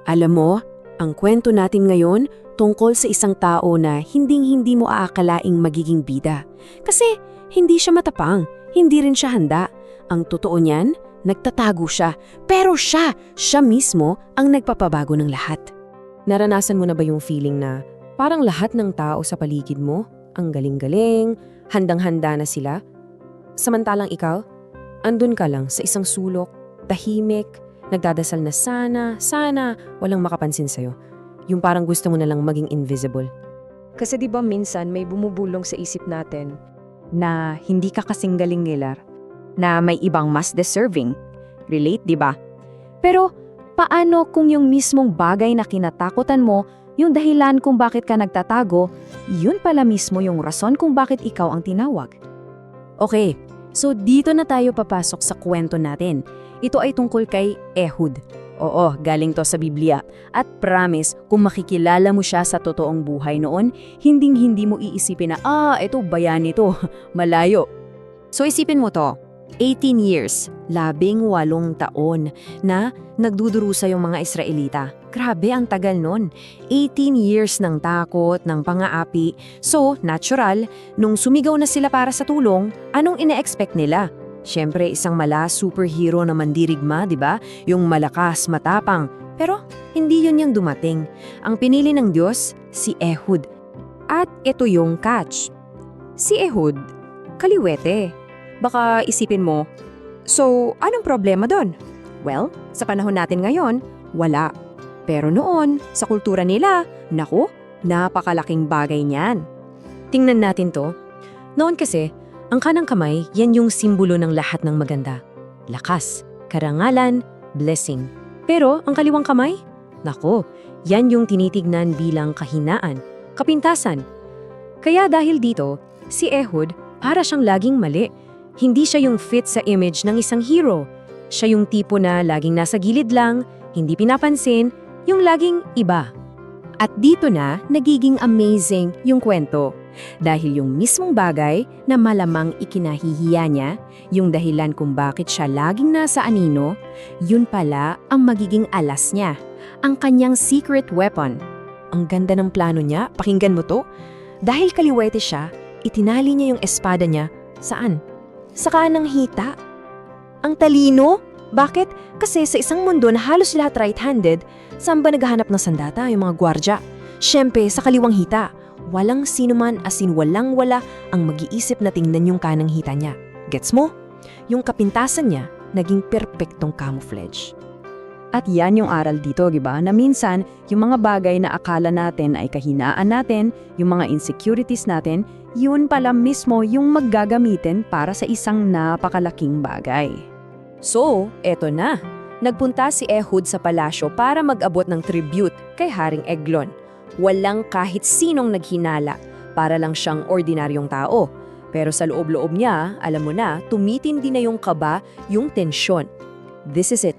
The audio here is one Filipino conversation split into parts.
Alam mo, ang kwento natin ngayon tungkol sa isang tao na hinding-hindi mo aakalaing magiging bida. Kasi hindi siya matapang, hindi rin siya handa. Ang totoo niyan, nagtatago siya. Pero siya mismo ang nagpapabago ng lahat. Naranasan mo na ba yung feeling na parang lahat ng tao sa paligid mo, ang galing-galing, handang-handa na sila? Samantalang ikaw, andun ka lang sa isang sulok, tahimik, nagdadasal na sana, walang makapansin sa'yo. Yung parang gusto mo na lang maging invisible. Kasi di ba minsan may bumubulong sa isip natin na hindi ka kasing galing nila, na may ibang mas deserving. Relate, di ba? Pero paano kung yung mismong bagay na kinatakutan mo, yung dahilan kung bakit ka nagtatago, yun pala mismo yung rason kung bakit ikaw ang tinawag? Okay, so dito na tayo papasok sa kwento natin. Ito ay tungkol kay Ehud. Oo, galing to sa Biblia. At promise, kung makikilala mo siya sa totoong buhay noon, hinding-hindi mo iisipin na, ito bayani to, malayo. So isipin mo to, 18 years, 18 taon na nagdudurusa yung mga Israelita. Grabe, ang tagal nun. 18 years ng takot, ng pang-aapi. So, natural, nung sumigaw na sila para sa tulong, anong ine-expect nila? Siyempre, isang superhero na mandirigma, di ba? Yung malakas, matapang. Pero, hindi yun yung dumating. Ang pinili ng Diyos, si Ehud. At ito yung catch. Si Ehud, kaliwete. Baka isipin mo, so, anong problema doon? Well, sa panahon natin ngayon, wala. Pero noon, sa kultura nila, naku, napakalaking bagay niyan. Tingnan natin to. Noon kasi, ang kanang kamay, yan yung simbolo ng lahat ng maganda. Lakas, karangalan, blessing. Pero ang kaliwang kamay? Nako, yan yung tinitignan bilang kahinaan, kapintasan. Kaya dahil dito, si Ehud para siyang laging mali. Hindi siya yung fit sa image ng isang hero. Siya yung tipo na laging nasa gilid lang, hindi pinapansin, yung laging iba. At dito na nagiging amazing yung kwento. Dahil yung mismong bagay na malamang ikinahihiya niya, yung dahilan kung bakit siya laging nasa anino, yun pala ang magiging alas niya, ang kanyang secret weapon. Ang ganda ng plano niya, pakinggan mo to. Dahil kaliwete siya, itinali niya yung espada niya, saan? Sa kanang hita. Ang talino? Bakit? Kasi sa isang mundo na halos lahat right-handed, saan ba naghahanap ng sandata yung mga gwardya? Siyempre, sa kaliwang hita. Walang sino man as in walang-wala ang mag-iisip na tingnan yung kanang hita niya. Gets mo? Yung kapintasan niya, naging perpektong camouflage. At yan yung aral dito, diba? Na minsan, yung mga bagay na akala natin ay kahinaan natin, yung mga insecurities natin, yun pala mismo yung maggagamitin para sa isang napakalaking bagay. So, eto na. Nagpunta si Ehud sa palasyo para mag-abot ng tribute kay Haring Eglon. Walang kahit sinong naghinala, para lang siyang ordinaryong tao. Pero sa loob-loob niya, alam mo na, tumitindi na yung kaba, yung tensyon. This is it.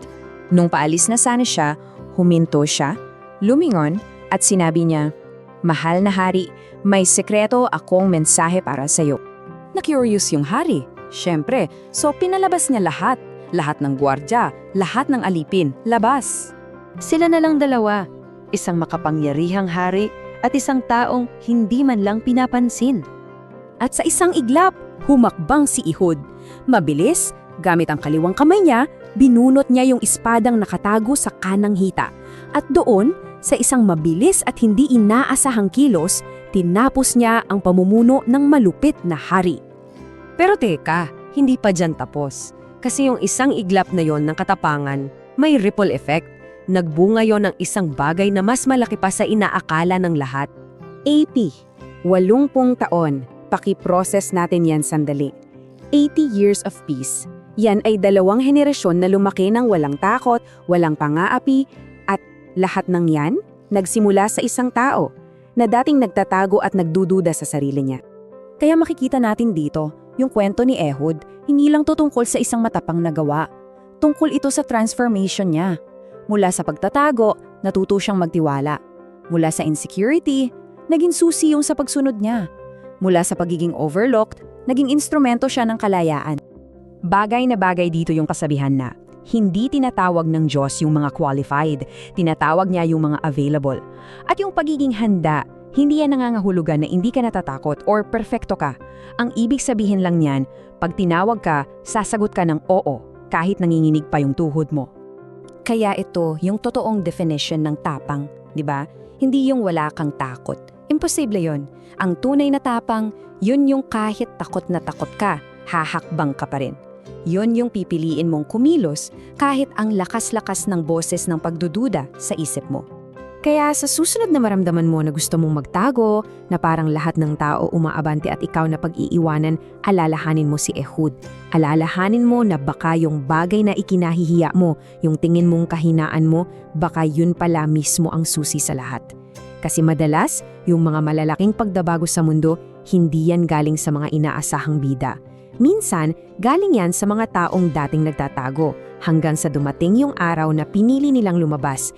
Nung paalis na sana siya, huminto siya, lumingon, at sinabi niya, "Mahal na hari, may sekreto akong mensahe para sa'yo." Na-curious yung hari. Siyempre, so pinalabas niya lahat. Lahat ng gwardya, lahat ng alipin, labas. Sila na lang dalawa. Isang makapangyarihang hari at isang taong hindi man lang pinapansin. At sa isang iglap, humakbang si Ehud. Mabilis, gamit ang kaliwang kamay niya, binunot niya yung espadang nakatago sa kanang hita. At doon, sa isang mabilis at hindi inaasahang kilos, tinapos niya ang pamumuno ng malupit na hari. Pero teka, hindi pa dyan tapos. Kasi yung isang iglap na yon ng katapangan, may ripple effect. Nagbunga yon ng isang bagay na mas malaki pa sa inaakala ng lahat. AP, 80 taon. Paki-process natin yan sandali. 80 years of peace. Yan ay 2 henerasyon na lumaki ng walang takot, walang pang-aapi, at lahat ng yan nagsimula sa isang tao na dating nagtatago at nagdududa sa sarili niya. Kaya makikita natin dito, yung kwento ni Ehud, hindi lang to tungkol sa isang matapang na gawa. Tungkol ito sa transformation niya. Mula sa pagtatago, natuto siyang magtiwala. Mula sa insecurity, naging susi yung sa pagsunod niya. Mula sa pagiging overlooked, naging instrumento siya ng kalayaan. Bagay na bagay dito yung kasabihan na, hindi tinatawag ng Diyos yung mga qualified, tinatawag niya yung mga available. At yung pagiging handa, hindi yan nangangahulugan na hindi ka natatakot or perfecto ka. Ang ibig sabihin lang niyan, pag tinawag ka, sasagot ka ng oo, kahit nanginginig pa yung tuhod mo. Kaya ito yung totoong definition ng tapang, di ba? Hindi yung wala kang takot. Imposible yon. Ang tunay na tapang, yun yung kahit takot na takot ka, hahakbang ka pa rin. Yun yung pipiliin mong kumilos kahit ang lakas-lakas ng boses ng pagdududa sa isip mo. Kaya sa susunod na maramdaman mo na gusto mong magtago, na parang lahat ng tao umaabante at ikaw na pag-iiwanan, alalahanin mo si Ehud. Alalahanin mo na baka yung bagay na ikinahihiya mo, yung tingin mong kahinaan mo, baka yun pala mismo ang susi sa lahat. Kasi madalas, yung mga malalaking pagdabago sa mundo, hindi yan galing sa mga inaasahang bida. Minsan, galing yan sa mga taong dating nagtatago, hanggang sa dumating yung araw na pinili nilang lumabas.